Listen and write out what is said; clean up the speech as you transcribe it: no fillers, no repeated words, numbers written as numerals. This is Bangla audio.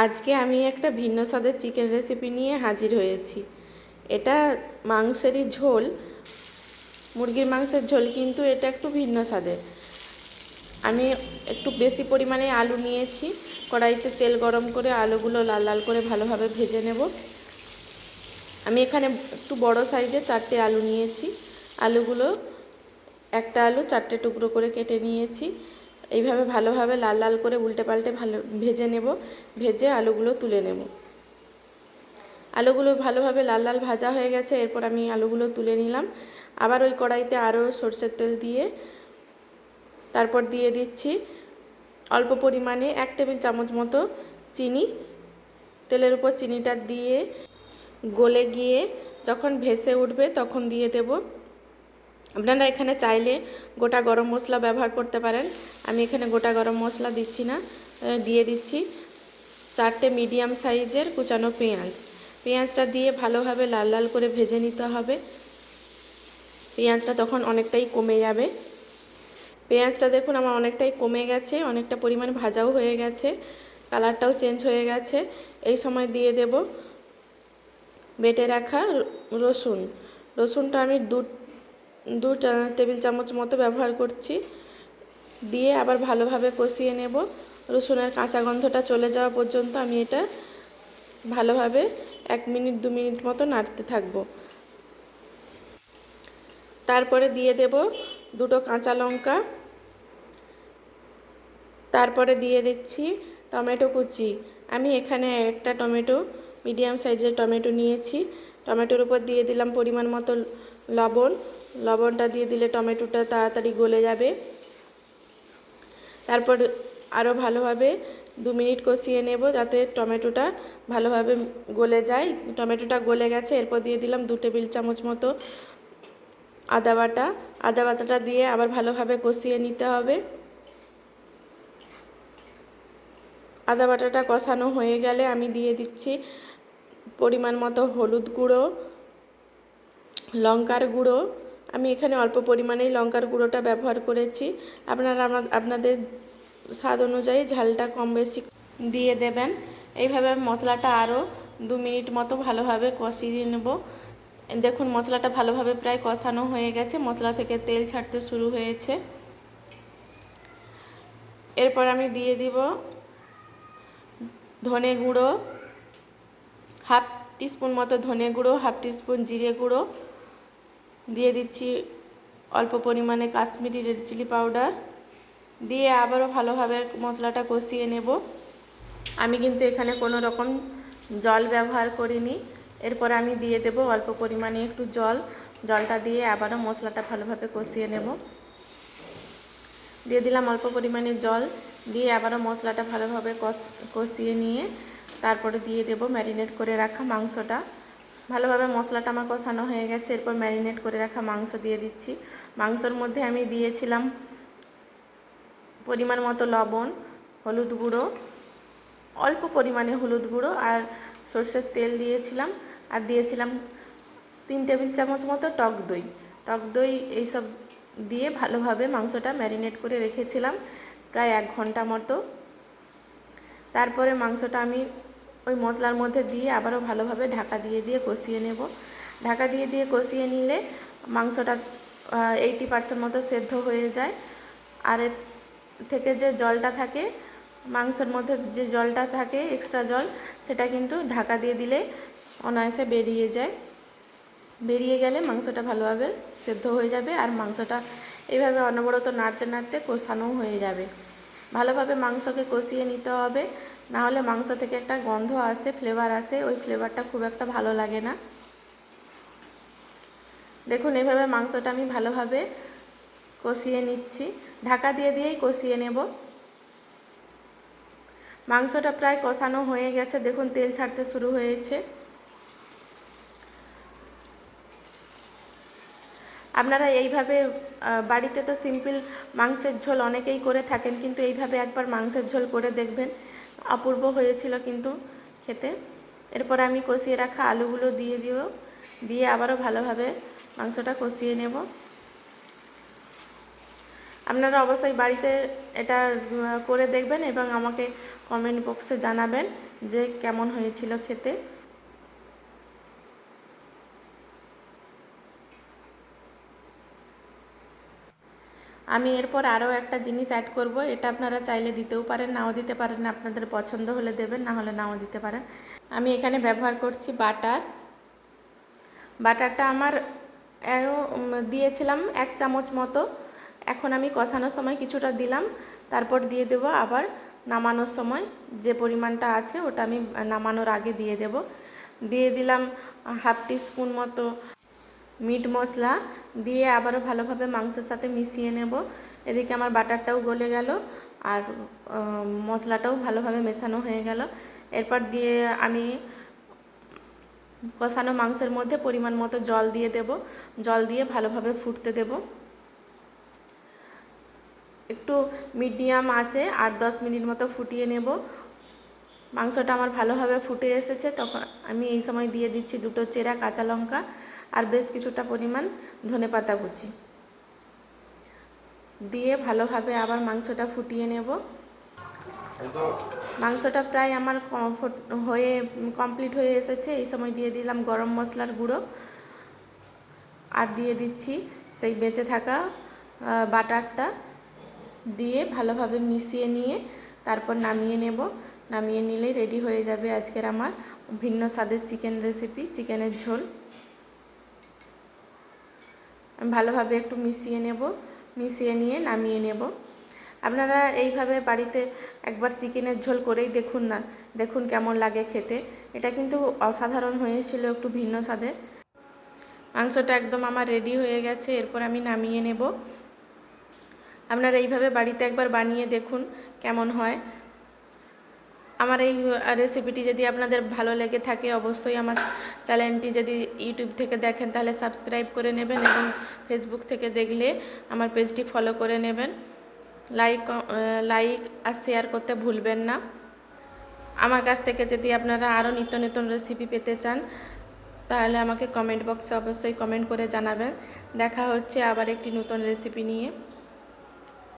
আজকে আমি একটা ভিন্ন স্বাদের চিকেন রেসিপি নিয়ে হাজির হয়েছি। এটা মাংসেরই ঝোল, মুরগির মাংসের ঝোল, কিন্তু এটা একটু ভিন্ন স্বাদের। আমি একটু বেশি পরিমাণে আলু নিয়েছি। কড়াইতে তেল গরম করে আলুগুলো লাল লাল করে ভালোভাবে ভেজে নেব। আমি এখানে একটু বড় সাইজের 4টে আলু নিয়েছি। আলুগুলো একটা আলু 4টে টুকরো করে কেটে নিয়েছি। এইভাবে ভালোভাবে লাল লাল করে উল্টে পাল্টে ভালো ভেজে নেব। ভেজে আলুগুলো তুলে নেব। আলুগুলো ভালোভাবে লাল লাল ভাজা হয়ে গেছে। এরপর আমি আলুগুলো তুলে নিলাম। আবার ওই কড়াইতে আরও সরষের তেল দিয়ে তারপর দিয়ে দিচ্ছি অল্প পরিমাণে 1 টেবিল চামচ মতো চিনি। তেলের উপর চিনিটা দিয়ে গলে গিয়ে যখন ভেসে উঠবে তখন দিয়ে দেব। আপনারা এখানে চাইলে গোটা গরম মশলা ব্যবহার করতে পারেন। আমি এখানে গোটা গরম মশলা দিচ্ছি না। দিয়ে দিচ্ছি 4টে মিডিয়াম সাইজের কুচানো পেঁয়াজ। পেঁয়াজটা দিয়ে ভালোভাবে লাল লাল করে ভেজে নিতে হবে। পেঁয়াজটা তখন অনেকটাই কমে যাবে। পেঁয়াজটা দেখুন আমার অনেকটাই কমে গেছে, অনেকটা পরিমাণ ভাজাও হয়ে গেছে, কালারটাও চেঞ্জ হয়ে গেছে। এই সময় দিয়ে দেব বেটে রাখা রসুন। রসুনটা আমি দু টেবিল চামচ মতো ব্যবহার করছি। দিয়ে আবার ভালোভাবে কষিয়ে নেব। রসুনের কাঁচা গন্ধটা চলে যাওয়া পর্যন্ত আমি এটা ভালোভাবে 1 মিনিট 2 মিনিট মতো নাড়তে থাকবো। তারপরে দিয়ে দেব 2টো কাঁচা লঙ্কা। তারপরে দিয়ে দিচ্ছি টমেটো কুচি। আমি এখানে একটা টমেটো, মিডিয়াম সাইজের টমেটো নিয়েছি। টমেটোর উপর দিয়ে দিলাম পরিমাণ মতো লবণ। লবণটা দিয়ে দিলে টমেটোটা তাড়াতাড়ি গলে যাবে। তারপর আরও ভালোভাবে 2 মিনিট কষিয়ে নেব যাতে টমেটোটা ভালোভাবে গলে যায়। টমেটোটা গলে গেছে। এরপর দিয়ে দিলাম 2 টেবিল চামচ মতো আদা বাটা। আদা বাটাটা দিয়ে আবার ভালোভাবে কষিয়ে নিতে হবে। আদা বাটাটা কষানো হয়ে গেলে আমি দিয়ে দিচ্ছি পরিমাণ মতো হলুদ গুঁড়ো, লঙ্কার গুঁড়ো। আমি এখানে অল্প পরিমাণেই লঙ্কার গুঁড়োটা ব্যবহার করেছি। আপনারা আপনাদের স্বাদ অনুযায়ী ঝালটা কম বেশি দিয়ে দেবেন। এইভাবে মশলাটা আরও 2 মিনিট মতো ভালোভাবে কষিয়ে নেব। দেখুন মশলাটা ভালোভাবে প্রায় কষানো হয়ে গেছে, মশলা থেকে তেল ছাড়তে শুরু হয়েছে। এরপর আমি দিয়ে দিব ধনে গুঁড়ো, হাফ টিস্পুন মতো ধনে গুঁড়ো, হাফ টিস্পুন জিরে গুঁড়ো, দিয়ে দিচ্ছি অল্প পরিমাণে কাশ্মীরি রেড চিলি পাউডার। দিয়ে আবারও ভালোভাবে মশলাটা কষিয়ে নেব। আমি কিন্তু এখানে কোনো রকম জল ব্যবহার করিনি। এরপর আমি দিয়ে দেব অল্প পরিমাণে একটু জল। জলটা দিয়ে আবারও মশলাটা ভালোভাবে কষিয়ে নেব। দিয়ে দিলাম অল্প পরিমাণে জল। দিয়ে আবারও মশলাটা ভালোভাবে কষিয়ে নিয়ে তারপরে দিয়ে দেব ম্যারিনেট করে রাখা মাংসটা। ভালোভাবে মশলাটা আমার কষানো হয়ে গেছে। এরপর ম্যারিনেট করে রাখা মাংস দিয়ে দিচ্ছি। মাংসর মধ্যে আমি দিয়েছিলাম পরিমাণ মতো লবণ, হলুদ গুঁড়ো, অল্প পরিমাণে হলুদ গুঁড়ো আর সরষের তেল দিয়েছিলাম। আর দিয়েছিলাম 3 টেবিল চামচ মতো টক দই। টক দই এইসব দিয়ে ভালোভাবে মাংসটা ম্যারিনেট করে রেখেছিলাম প্রায় 1 ঘন্টা মতো। তারপরে মাংসটা আমি ওই মশলার মধ্যে দিয়ে আবারও ভালোভাবে ঢাকা দিয়ে কষিয়ে নেব। ঢাকা দিয়ে কষিয়ে নিলে মাংসটা 80% মতো সেদ্ধ হয়ে যায়। আর এর থেকে যে জলটা থাকে, মাংসের মধ্যে যে জলটা থাকে এক্সট্রা জল, সেটা কিন্তু ঢাকা দিয়ে দিলে অনায়াসে বেরিয়ে যায়। বেরিয়ে গেলে মাংসটা ভালোভাবে সেদ্ধ হয়ে যাবে আর মাংসটা এইভাবে অনবরত নাড়তে নাড়তে কষানো হয়ে যাবে। ভালোভাবে মাংসকে কষিয়ে নিতে হবে, নাহলে মাংস থেকে একটা গন্ধ আসে, ফ্লেভার আসে, ওই ফ্লেভারটা খুব একটা ভালো লাগে না। দেখুন এভাবে মাংসটা আমি ভালোভাবে কষিয়ে নিচ্ছি। ঢাকা দিয়েই কষিয়ে নেব। মাংসটা প্রায় কষানো হয়ে গেছে। দেখুন তেল ছাড়তে শুরু হয়েছে। আপনারা এইভাবে বাড়িতে তো সিম্পল মাংসের ঝোল অনেকেই করে থাকেন, কিন্তু এইভাবে একবার মাংসের ঝোল করে দেখবেন, অপূর্ব হয়েছিল কিন্তু খেতে। এরপর আমি কষিয়ে রাখা আলুগুলো দিয়ে দিব। দিয়ে আবারও ভালোভাবে মাংসটা কষিয়ে নেব। আপনারা অবশ্যই বাড়িতে এটা করে দেখবেন এবং আমাকে কমেন্ট বক্সে জানাবেন যে কেমন হয়েছিল খেতে। আমি এরপর আরও একটা জিনিস অ্যাড করব, এটা আপনারা চাইলে দিতেও পারেন, নাও দিতে পারেন, আপনাদের পছন্দ হলে দেবেন, না হলে নাও দিতে পারেন। আমি এখানে ব্যবহার করছি বাটার। বাটারটা আমার দিয়েছিলাম 1 চামচ মতো। এখন আমি কষানোর সময় কিছুটা দিলাম, তারপর দিয়ে দেব আবার নামানোর সময় যে পরিমাণটা আছে ওটা আমি নামানোর আগে দিয়ে দেব। দিয়ে দিলাম 1/2 টিস্পুন মতো মিট মশলা, দিয়ে আবারও ভালোভাবে মাংসের সাথে মিশিয়ে নেব। এদিকে আমার বাটারটাও গলে গেল আর মশলাটাও ভালোভাবে মেশানো হয়ে গেল। এরপর দিয়ে আমি কষানো মাংসের মধ্যে পরিমাণ মতো জল দিয়ে দেব। জল দিয়ে ভালোভাবে ফুটতে দেব। একটু মিডিয়াম আঁচে 8-10 মিনিট মতো ফুটিয়ে নেব। মাংসটা আমার ভালোভাবে ফুটে এসেছে, তখন আমি এই সময় দিয়ে দিচ্ছি 2টো চেরা কাঁচা লঙ্কা আর বেশ কিছুটা পরিমাণ ধনেপাতা কুচি দিয়ে ভালোভাবে আবার মাংসটা ফুটিয়ে নেব। মাংসটা প্রায় আমার হয়ে কমপ্লিট হয়ে এসেছে। এই সময় দিয়ে দিলাম গরম মশলার গুঁড়ো আর দিয়ে দিচ্ছি সেই বেঁচে থাকা বাটারটা, দিয়ে ভালোভাবে মিশিয়ে নিয়ে তারপর নামিয়ে নেব। নামিয়ে নিলেই রেডি হয়ে যাবে আজকের আমার ভিন্ন স্বাদের চিকেন রেসিপি, চিকেনের ঝোল। আমি ভালোভাবে একটু মিশিয়ে নেব, মিশিয়ে নিয়ে নামিয়ে নেব। আপনারা এইভাবে বাড়িতে একবার চিকেনের ঝোল করেই দেখুন না, দেখুন কেমন লাগে খেতে। এটা কিন্তু অসাধারণ হয়েছিল, একটু ভিন্ন স্বাদের। মাংসটা একদম আমার রেডি হয়ে গেছে, এরপর আমি নামিয়ে নেব। আপনারা এইভাবে বাড়িতে একবার বানিয়ে দেখুন কেমন হয়। আমার এই রেসিপিটি যদি আপনাদের ভালো লেগে থাকে, অবশ্যই আমার চ্যানেলটি যদি ইউটিউব থেকে দেখেন তাহলে সাবস্ক্রাইব করে নেবেন, এবং ফেসবুক থেকে দেখলে আমার পেজটি ফলো করে নেবেন। লাইক আর শেয়ার করতে ভুলবেন না। আমার কাছ থেকে যদি আপনারা আরও নিত্য নতুন রেসিপি পেতে চান তাহলে আমাকে কমেন্ট বক্সে অবশ্যই কমেন্ট করে জানাবেন। দেখা হচ্ছে আবার একটি নতুন রেসিপি নিয়ে।